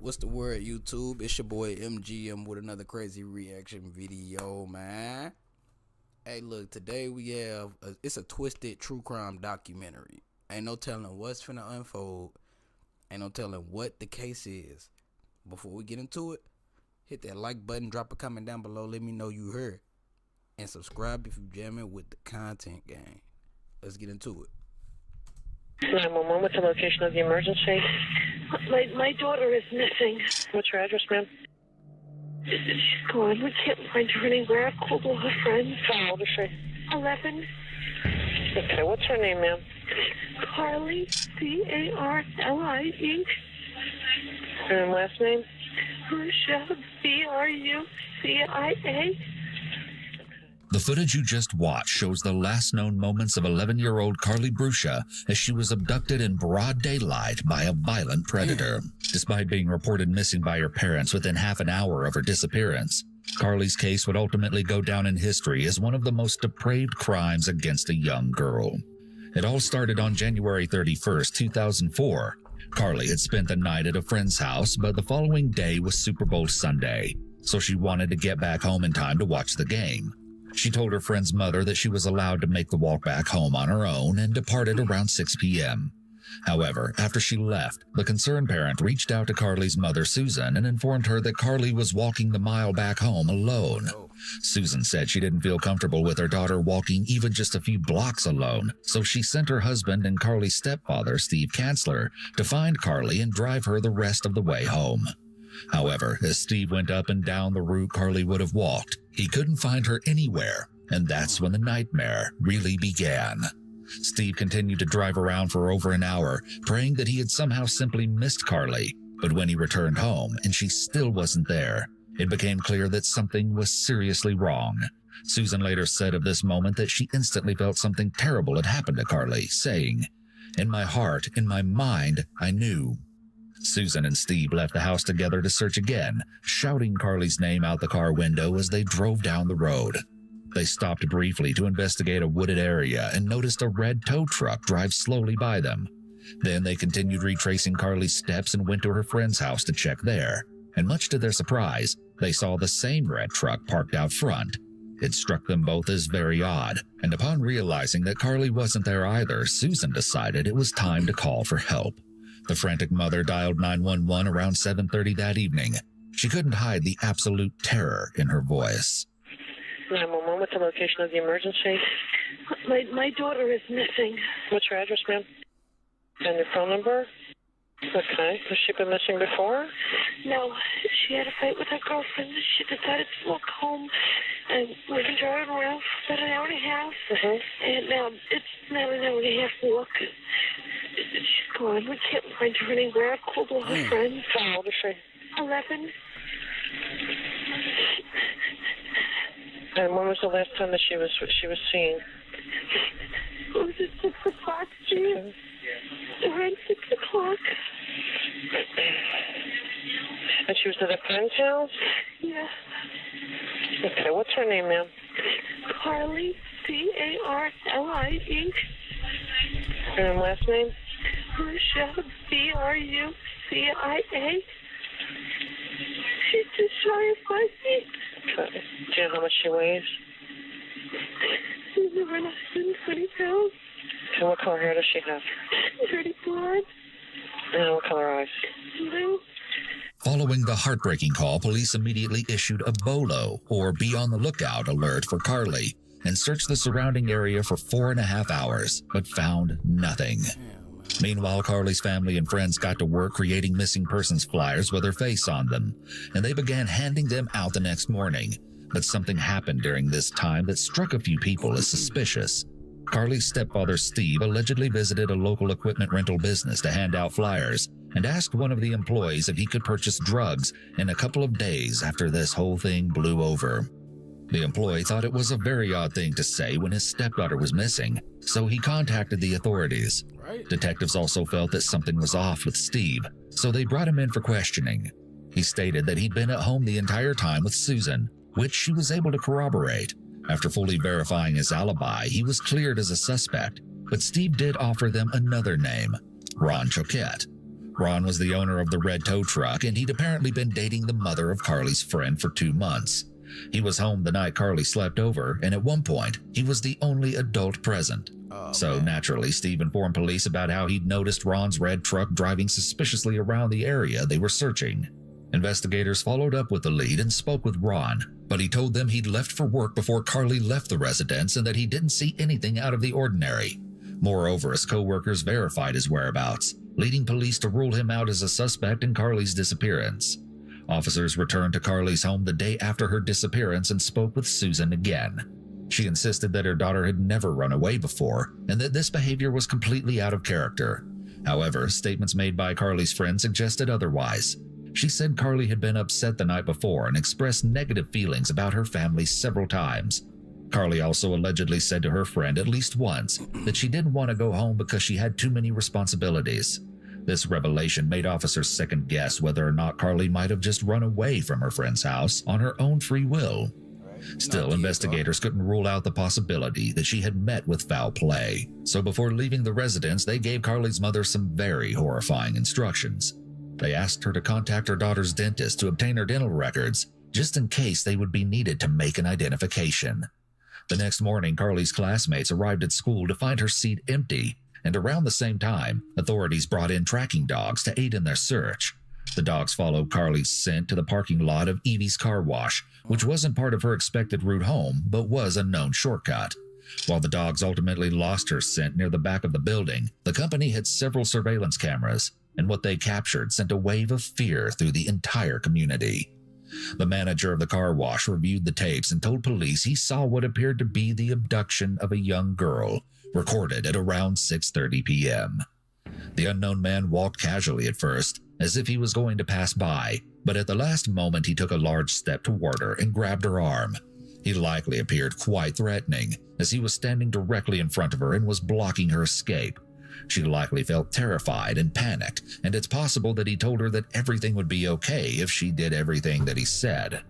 What's the word, YouTube? It's your boy MGM with another crazy reaction video, man. Hey, look, today we have it's a twisted true crime documentary. Ain't no telling what's finna unfold. Ain't no telling what the case is. Before we get into it, hit that like button, drop a comment down below, let me know you heard, and subscribe if you jamming with the content gang. Let's get into it. 911, what's the location of the emergency? My daughter is missing. What's your address, ma'am? She's gone. We can't find her anywhere. I've called all her friends. How old is she? 11. Okay, what's her name, ma'am? Carly, C-A-R-L-I-E. And last name? Brucia, B-R-U-C-I-A. The footage you just watched shows the last known moments of 11-year-old Carly Brucia as she was abducted in broad daylight by a violent predator. Despite being reported missing by her parents within half an hour of her disappearance, Carly's case would ultimately go down in history as one of the most depraved crimes against a young girl. It all started on January 31st, 2004. Carly had spent the night at a friend's house, but the following day was Super Bowl Sunday, so she wanted to get back home in time to watch the game. She told her friend's mother that she was allowed to make the walk back home on her own and departed around 6 p.m. However, after she left, the concerned parent reached out to Carly's mother, Susan, and informed her that Carly was walking the mile back home alone. Susan said she didn't feel comfortable with her daughter walking even just a few blocks alone, so she sent her husband and Carly's stepfather, Steve Kanzler, to find Carly and drive her the rest of the way home. However, as Steve went up and down the route Carly would have walked, he couldn't find her anywhere, and that's when the nightmare really began. Steve continued to drive around for over an hour, praying that he had somehow simply missed Carly, but when he returned home and she still wasn't there, it became clear that something was seriously wrong. Susan later said of this moment that she instantly felt something terrible had happened to Carly, saying, "In my heart, in my mind, I knew." Susan and Steve left the house together to search again, shouting Carly's name out the car window as they drove down the road. They stopped briefly to investigate a wooded area and noticed a red tow truck drive slowly by them. Then they continued retracing Carly's steps and went to her friend's house to check there. And much to their surprise, they saw the same red truck parked out front. It struck them both as very odd, and upon realizing that Carly wasn't there either, Susan decided it was time to call for help. The frantic mother dialed 911 around 7:30 that evening. She couldn't hide the absolute terror in her voice. 911, what's the location of the emergency? My daughter is missing. What's your address, ma'am? And your phone number? Okay. Has she been missing before? No, she had a fight with her girlfriend. She decided to walk home, and we've been driving around for about an hour and a half. And it's now an hour and a half walk. She's gone. We can't find her anywhere. I've called all her friends. How old is she? 11. And when was the last time that she was seen? Was it 6 o'clock, Steve? Around 6 o'clock. And she was at a friend's house? Yeah. Okay, what's her name, ma'am? Carly, C-A-R-L-I-E. And last name? Brucia, B-R-U-C-I-A. She's just shy of 5 feet. Okay. Do you know how much she weighs? She's around 120 pounds. And what color hair does she have? Pretty blonde. And what color eyes? Blue. Following the heartbreaking call, police immediately issued a BOLO, or Be on the Lookout alert for Carly, and searched the surrounding area for 4.5 hours, but found nothing. Meanwhile, Carly's family and friends got to work creating missing persons flyers with her face on them, and they began handing them out the next morning. But something happened during this time that struck a few people as suspicious. Carly's stepfather, Steve, allegedly visited a local equipment rental business to hand out flyers and asked one of the employees if he could purchase drugs in a couple of days after this whole thing blew over. The employee thought it was a very odd thing to say when his stepdaughter was missing, so he contacted the authorities. Detectives also felt that something was off with Steve, so they brought him in for questioning. He stated that he'd been at home the entire time with Susan, which she was able to corroborate. After fully verifying his alibi, he was cleared as a suspect, but Steve did offer them another name, Ron Choquette. Ron was the owner of the red tow truck, and he'd apparently been dating the mother of Carly's friend for 2 months. He was home the night Carly slept over, and at one point, he was the only adult present. Naturally, Steve informed police about how he'd noticed Ron's red truck driving suspiciously around the area they were searching. Investigators followed up with the lead and spoke with Ron, but he told them he'd left for work before Carly left the residence and that he didn't see anything out of the ordinary. Moreover, his co-workers verified his whereabouts, leading police to rule him out as a suspect in Carly's disappearance. Officers returned to Carly's home the day after her disappearance and spoke with Susan again. She insisted that her daughter had never run away before and that this behavior was completely out of character. However, statements made by Carly's friend suggested otherwise. She said Carly had been upset the night before and expressed negative feelings about her family several times. Carly also allegedly said to her friend at least once that she didn't want to go home because she had too many responsibilities. This revelation made officers second guess whether or not Carly might have just run away from her friend's house on her own free will. Still, investigators couldn't rule out the possibility that she had met with foul play. So before leaving the residence, they gave Carly's mother some very horrifying instructions. They asked her to contact her daughter's dentist to obtain her dental records, just in case they would be needed to make an identification. The next morning, Carly's classmates arrived at school to find her seat empty, and around the same time, authorities brought in tracking dogs to aid in their search. The dogs followed Carly's scent to the parking lot of Evie's car wash, which wasn't part of her expected route home, but was a known shortcut. While the dogs ultimately lost her scent near the back of the building, the company had several surveillance cameras, and what they captured sent a wave of fear through the entire community. The manager of the car wash reviewed the tapes and told police he saw what appeared to be the abduction of a young girl, recorded at around 6:30 p.m. The unknown man walked casually at first, as if he was going to pass by, but at the last moment he took a large step toward her and grabbed her arm. He likely appeared quite threatening, as he was standing directly in front of her and was blocking her escape. She likely felt terrified and panicked, and it's possible that he told her that everything would be okay if she did everything that he said.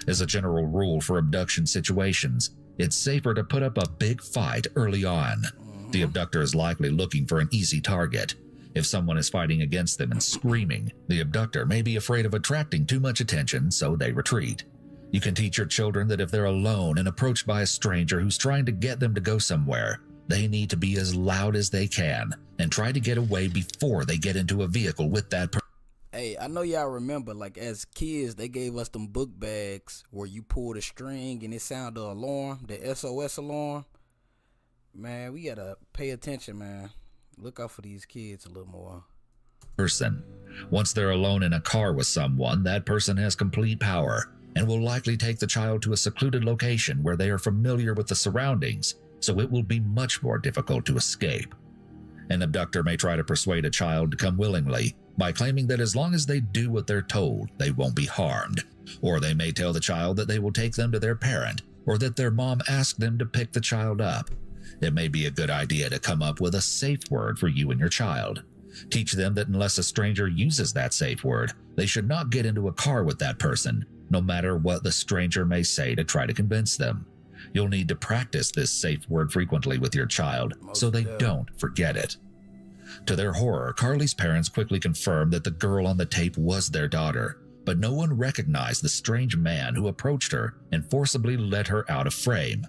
As a general rule for abduction situations, it's safer to put up a big fight early on. The abductor is likely looking for an easy target. If someone is fighting against them and screaming, the abductor may be afraid of attracting too much attention, so they retreat. You can teach your children that if they're alone and approached by a stranger who's trying to get them to go somewhere, they need to be as loud as they can and try to get away before they get into a vehicle with that person. Hey, I know y'all remember, like as kids, they gave us them book bags where you pull the string and it sounded the alarm, the SOS alarm. Man, we gotta pay attention, man. Look out for these kids a little more. Once they're alone in a car with someone, that person has complete power and will likely take the child to a secluded location where they are familiar with the surroundings, so it will be much more difficult to escape. An abductor may try to persuade a child to come willingly by claiming that as long as they do what they're told, they won't be harmed, or they may tell the child that they will take them to their parent, or that their mom asked them to pick the child up. It may be a good idea to come up with a safe word for you and your child. Teach them that unless a stranger uses that safe word, they should not get into a car with that person, no matter what the stranger may say to try to convince them. You'll need to practice this safe word frequently with your child so they don't forget it. To their horror, Carly's parents quickly confirmed that the girl on the tape was their daughter, but no one recognized the strange man who approached her and forcibly led her out of frame.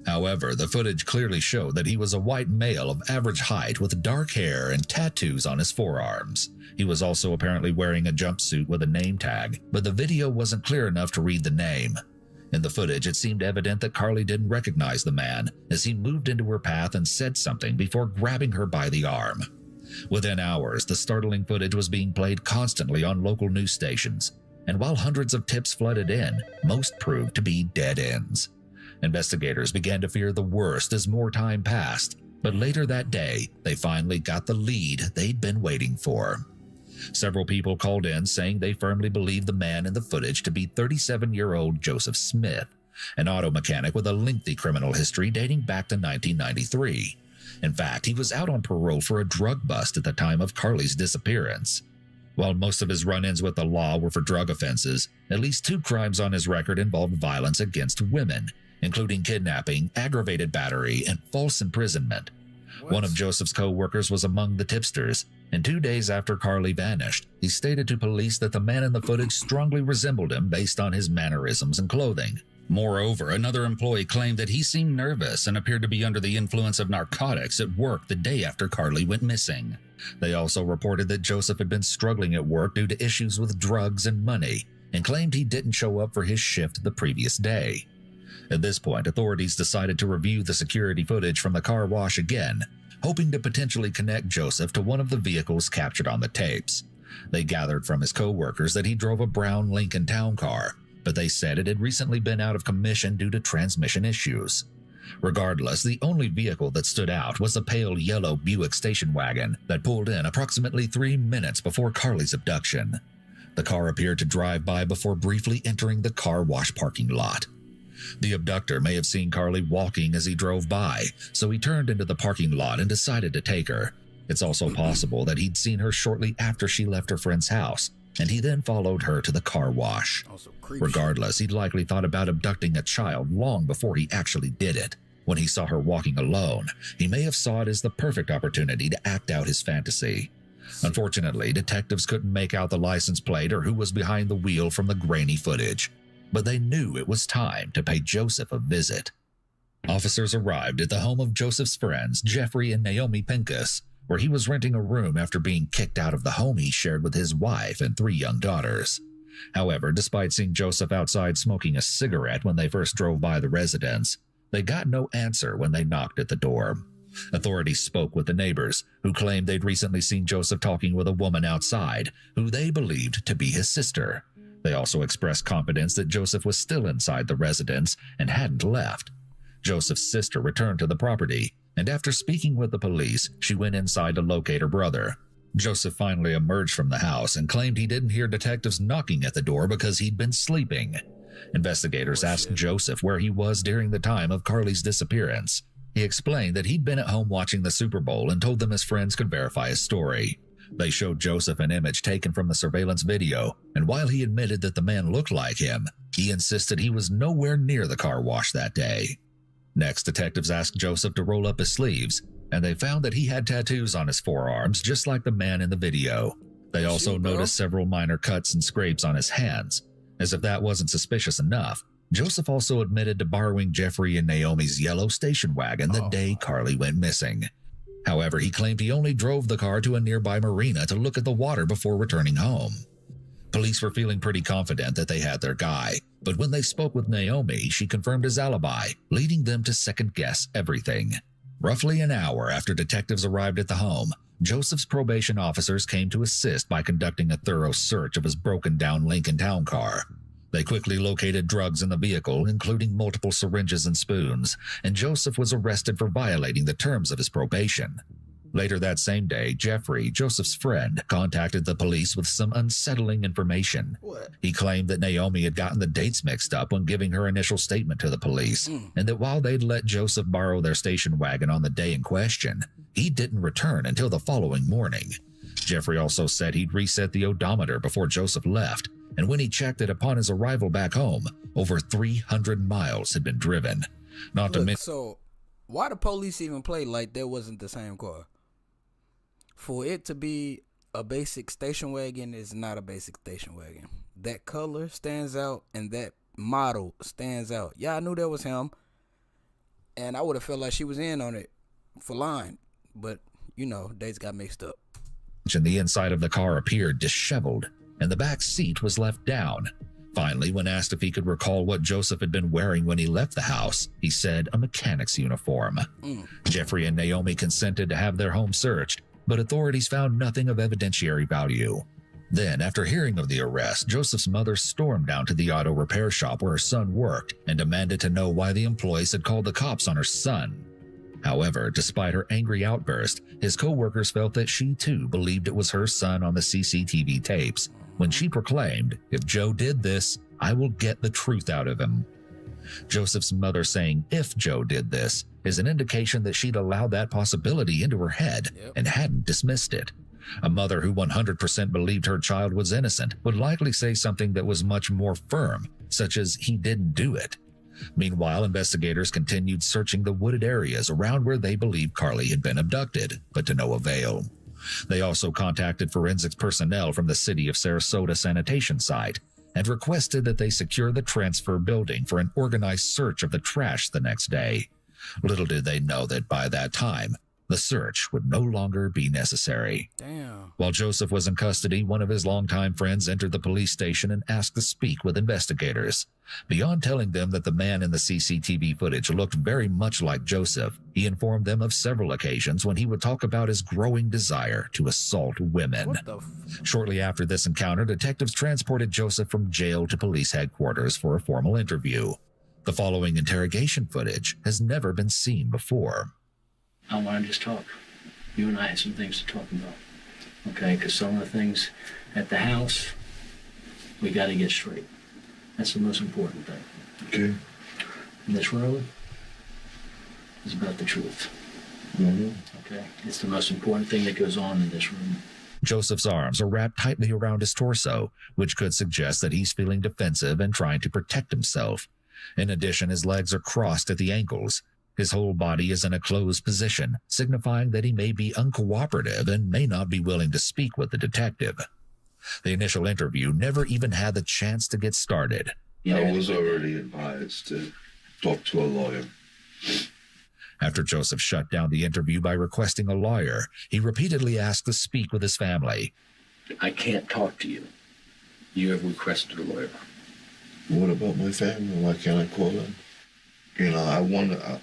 However, the footage clearly showed that he was a white male of average height with dark hair and tattoos on his forearms. He was also apparently wearing a jumpsuit with a name tag, but the video wasn't clear enough to read the name. In the footage, it seemed evident that Carly didn't recognize the man as he moved into her path and said something before grabbing her by the arm. Within hours, the startling footage was being played constantly on local news stations, and while hundreds of tips flooded in, most proved to be dead ends. Investigators began to fear the worst as more time passed, but later that day, they finally got the lead they'd been waiting for. Several people called in saying they firmly believed the man in the footage to be 37-year-old Joseph Smith, an auto mechanic with a lengthy criminal history dating back to 1993. In fact, he was out on parole for a drug bust at the time of Carly's disappearance. While most of his run-ins with the law were for drug offenses, at least 2 crimes on his record involved violence against women, including kidnapping, aggravated battery, and false imprisonment. One of Joseph's co-workers was among the tipsters, and 2 days after Carly vanished, he stated to police that the man in the footage strongly resembled him based on his mannerisms and clothing. Moreover, another employee claimed that he seemed nervous and appeared to be under the influence of narcotics at work the day after Carly went missing. They also reported that Joseph had been struggling at work due to issues with drugs and money, and claimed he didn't show up for his shift the previous day. At this point, authorities decided to review the security footage from the car wash again, hoping to potentially connect Joseph to one of the vehicles captured on the tapes. They gathered from his co-workers that he drove a brown Lincoln Town Car, but they said it had recently been out of commission due to transmission issues. Regardless, the only vehicle that stood out was a pale yellow Buick station wagon that pulled in approximately 3 minutes before Carly's abduction. The car appeared to drive by before briefly entering the car wash parking lot. The abductor may have seen Carly walking as he drove by, so he turned into the parking lot and decided to take her. It's also possible that he'd seen her shortly after she left her friend's house, and he then followed her to the car wash. Regardless, he'd likely thought about abducting a child long before he actually did it. When he saw her walking alone, he may have saw it as the perfect opportunity to act out his fantasy. Unfortunately, detectives couldn't make out the license plate or who was behind the wheel from the grainy footage, but they knew it was time to pay Joseph a visit. Officers arrived at the home of Joseph's friends, Jeffrey and Naomi Pincus, where he was renting a room after being kicked out of the home he shared with his wife and 3 young daughters. However, despite seeing Joseph outside smoking a cigarette when they first drove by the residence, they got no answer when they knocked at the door. Authorities spoke with the neighbors, who claimed they'd recently seen Joseph talking with a woman outside, who they believed to be his sister. They also expressed confidence that Joseph was still inside the residence and hadn't left. Joseph's sister returned to the property, and after speaking with the police, she went inside to locate her brother. Joseph finally emerged from the house and claimed he didn't hear detectives knocking at the door because he'd been sleeping. Investigators asked Joseph where he was during the time of Carly's disappearance. He explained that he'd been at home watching the Super Bowl and told them his friends could verify his story. They showed Joseph an image taken from the surveillance video, and while he admitted that the man looked like him, he insisted he was nowhere near the car wash that day. Next, detectives asked Joseph to roll up his sleeves, and they found that he had tattoos on his forearms just like the man in the video. They also noticed several minor cuts and scrapes on his hands. As if that wasn't suspicious enough, Joseph also admitted to borrowing Jeffrey and Naomi's yellow station wagon the day Carly went missing. However, he claimed he only drove the car to a nearby marina to look at the water before returning home. Police were feeling pretty confident that they had their guy, but when they spoke with Naomi, she confirmed his alibi, leading them to second-guess everything. Roughly an hour after detectives arrived at the home, Joseph's probation officers came to assist by conducting a thorough search of his broken-down Lincoln Town Car. They quickly located drugs in the vehicle, including multiple syringes and spoons, and Joseph was arrested for violating the terms of his probation. Later that same day, Jeffrey, Joseph's friend, contacted the police with some unsettling information. He claimed that Naomi had gotten the dates mixed up when giving her initial statement to the police, and that while they'd let Joseph borrow their station wagon on the day in question, he didn't return until the following morning. Jeffrey also said he'd reset the odometer before Joseph left, and when he checked it upon his arrival back home, over 300 miles had been driven. So why the police even play like that wasn't the same car? For it to be a basic station wagon is not a basic station wagon. That color stands out and that model stands out. Yeah, I knew that was him, and I would have felt like she was in on it for lying, but dates got mixed up. And the inside of the car appeared disheveled, and the back seat was left down. Finally, when asked if he could recall what Joseph had been wearing when he left the house, he said a mechanic's uniform. Jeffrey and Naomi consented to have their home searched, but authorities found nothing of evidentiary value. Then, after hearing of the arrest, Joseph's mother stormed down to the auto repair shop where her son worked and demanded to know why the employees had called the cops on her son. However, despite her angry outburst, his co-workers felt that she too believed it was her son on the CCTV tapes, when she proclaimed, "If Joe did this, I will get the truth out of him." Joseph's mother saying, "if Joe did this," is an indication that she'd allowed that possibility into her head and hadn't dismissed it. A mother who 100% believed her child was innocent would likely say something that was much more firm, such as "he didn't do it." Meanwhile, investigators continued searching the wooded areas around where they believed Carly had been abducted, but to no avail. They also contacted forensics personnel from the City of Sarasota sanitation site and requested that they secure the transfer building for an organized search of the trash the next day. Little did they know that by that time, the search would no longer be necessary. Damn. While Joseph was in custody, one of his longtime friends entered the police station and asked to speak with investigators. Beyond telling them that the man in the CCTV footage looked very much like Joseph, he informed them of several occasions when he would talk about his growing desire to assault women. What the Shortly after this encounter, detectives transported Joseph from jail to police headquarters for a formal interview. The following interrogation footage has never been seen before. I want to just talk. You and I had some things to talk about. Okay, because some of the things at the house, we got to get straight. That's the most important thing. Okay. In this room is about the truth. Mm-hmm. Okay? It's the most important thing that goes on in this room. Joseph's arms are wrapped tightly around his torso, which could suggest that he's feeling defensive and trying to protect himself. In addition, his legs are crossed at the ankles. His whole body is in a closed position, signifying that he may be uncooperative and may not be willing to speak with the detective. The initial interview never even had the chance to get started. I was already advised to talk to a lawyer. After Joseph shut down the interview by requesting a lawyer, he repeatedly asked to speak with his family. I can't talk to you. You have requested a lawyer. What about my family? Why can't I call them? You know, I want to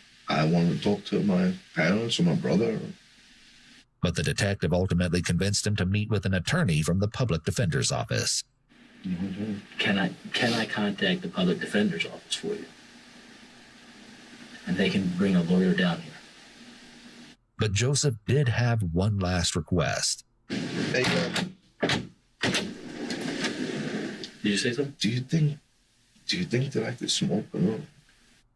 talk to my parents or my brother. But the detective ultimately convinced him to meet with an attorney from the public defender's office. Mm-hmm. Can I contact the public defender's office for you? And they can bring a lawyer down here. But Joseph did have one last request. Hey, Did you say something? do you think that I could smoke or no?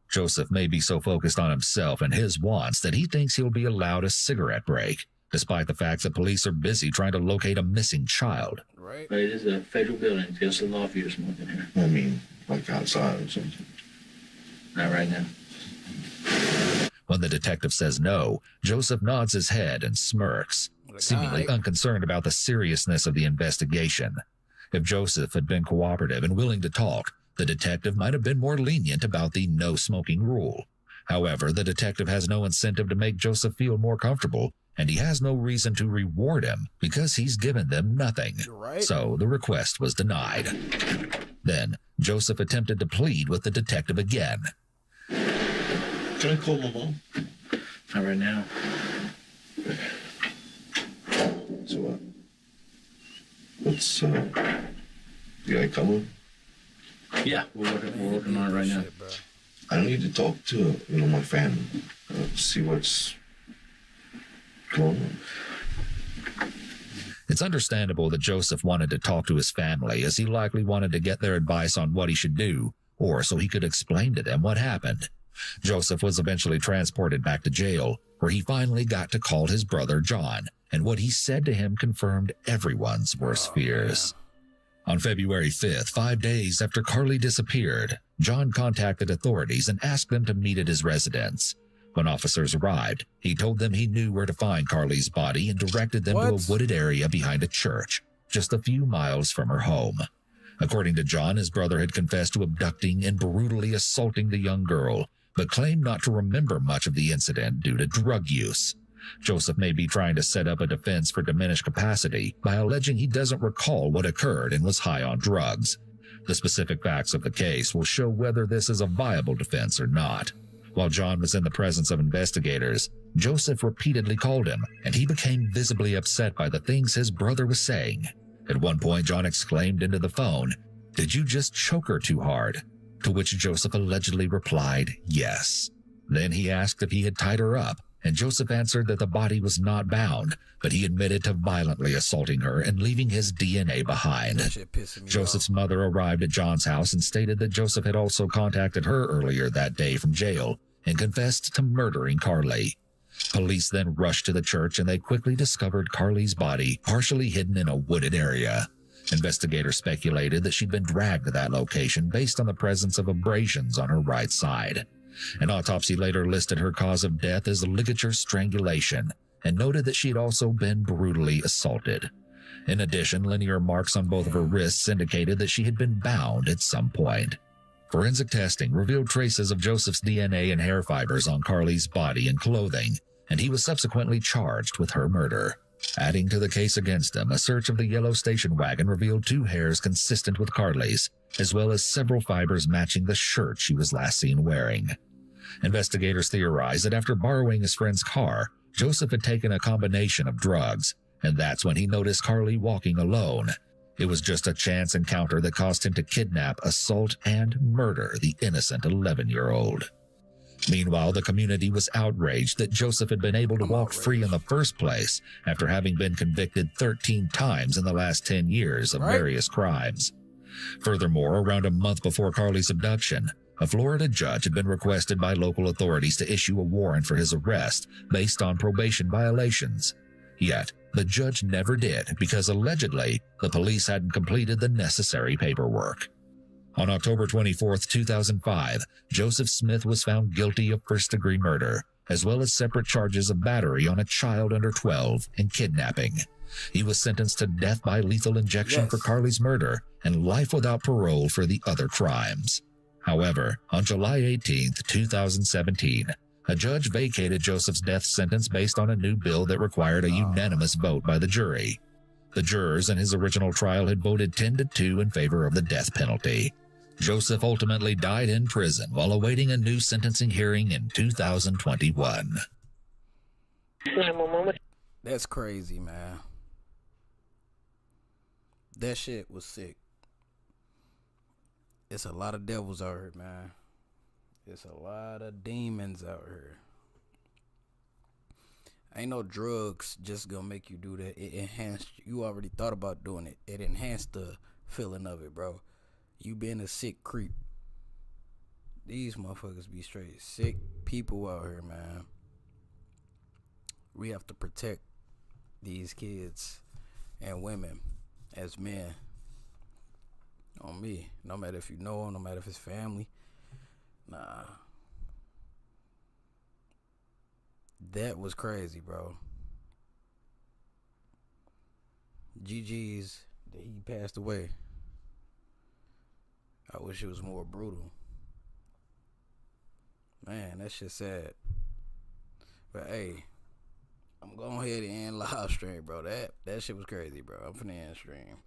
Joseph may be so focused on himself and his wants that he thinks he'll be allowed a cigarette break, despite the fact that police are busy trying to locate a missing child. right? But it is a federal building. It's against the law for you to smoke in here. I mean, like outside or something. Not right now. When the detective says no, Joseph nods his head and smirks, seemingly unconcerned about the seriousness of the investigation. If Joseph had been cooperative and willing to talk, the detective might have been more lenient about the no-smoking rule. However, the detective has no incentive to make Joseph feel more comfortable, and he has no reason to reward him because he's given them nothing. Right. So the request was denied. Then, Joseph attempted to plead with the detective again. Can I call my mom? Not right now. So what? What's you guy coming? Yeah, we're working on it right now. Shit, bro. I need to talk to my family. See what's going on. It's understandable that Joseph wanted to talk to his family, as he likely wanted to get their advice on what he should do, or so he could explain to them what happened. Joseph was eventually transported back to jail, where he finally got to call his brother John, and what he said to him confirmed everyone's worst fears. On February 5th, 5 days after Carly disappeared, John contacted authorities and asked them to meet at his residence. When officers arrived, he told them he knew where to find Carly's body and directed them to a wooded area behind a church, just a few miles from her home. According to John, his brother had confessed to abducting and brutally assaulting the young girl, but claimed not to remember much of the incident due to drug use. Joseph may be trying to set up a defense for diminished capacity by alleging he doesn't recall what occurred and was high on drugs. The specific facts of the case will show whether this is a viable defense or not. While John was in the presence of investigators, Joseph repeatedly called him, and he became visibly upset by the things his brother was saying. At one point, John exclaimed into the phone, "Did you just choke her too hard?" To which Joseph allegedly replied, yes. Then he asked if he had tied her up, and Joseph answered that the body was not bound, but he admitted to violently assaulting her and leaving his DNA behind. That shit pissing me Joseph's off. mother arrived at John's house and stated that Joseph had also contacted her earlier that day from jail and confessed to murdering Carly. Police then rushed to the church and they quickly discovered Carly's body partially hidden in a wooded area. Investigators speculated that she'd been dragged to that location based on the presence of abrasions on her right side. An autopsy later listed her cause of death as ligature strangulation and noted that she'd also been brutally assaulted. In addition, linear marks on both of her wrists indicated that she had been bound at some point. Forensic testing revealed traces of Joseph's DNA and hair fibers on Carly's body and clothing, and he was subsequently charged with her murder. Adding to the case against him, a search of the yellow station wagon revealed 2 hairs consistent with Carly's, as well as several fibers matching the shirt she was last seen wearing. Investigators theorized that after borrowing his friend's car, Joseph had taken a combination of drugs, and that's when he noticed Carly walking alone. It was just a chance encounter that caused him to kidnap, assault, and murder the innocent 11-year-old. Meanwhile, the community was outraged that Joseph had been able to walk free in the first place after having been convicted 13 times in the last 10 years of various crimes. Furthermore, around a month before Carly's abduction, a Florida judge had been requested by local authorities to issue a warrant for his arrest based on probation violations. Yet, the judge never did because allegedly the police hadn't completed the necessary paperwork. On October 24, 2005, Joseph Smith was found guilty of first-degree murder, as well as separate charges of battery on a child under 12 and kidnapping. He was sentenced to death by lethal injection for Carly's murder and life without parole for the other crimes. However, on July 18, 2017, a judge vacated Joseph's death sentence based on a new bill that required a unanimous vote by the jury. The jurors in his original trial had voted 10-2 in favor of the death penalty. Joseph ultimately died in prison while awaiting a new sentencing hearing in 2021. That's crazy, man. That shit was sick. It's a lot of devils out here, man. It's a lot of demons out here. Ain't no drugs just gonna make you do that. It enhanced. You already thought about doing it. It enhanced the feeling of it, bro. You been a sick creep. These motherfuckers be straight sick people out here, man. We have to protect these kids and women as men. On me. No matter if you know them, no matter if it's family. Nah. That was crazy, bro. GG's that he passed away. I wish it was more brutal. Man, that shit sad. But hey, I'm going ahead and end live stream, bro. That shit was crazy, bro. I'm finna end stream.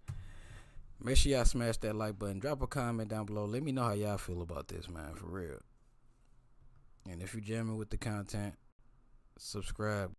Make sure y'all smash that like button. Drop a comment down below. Let me know how y'all feel about this, man, for real. And if you jamming with the content, subscribe.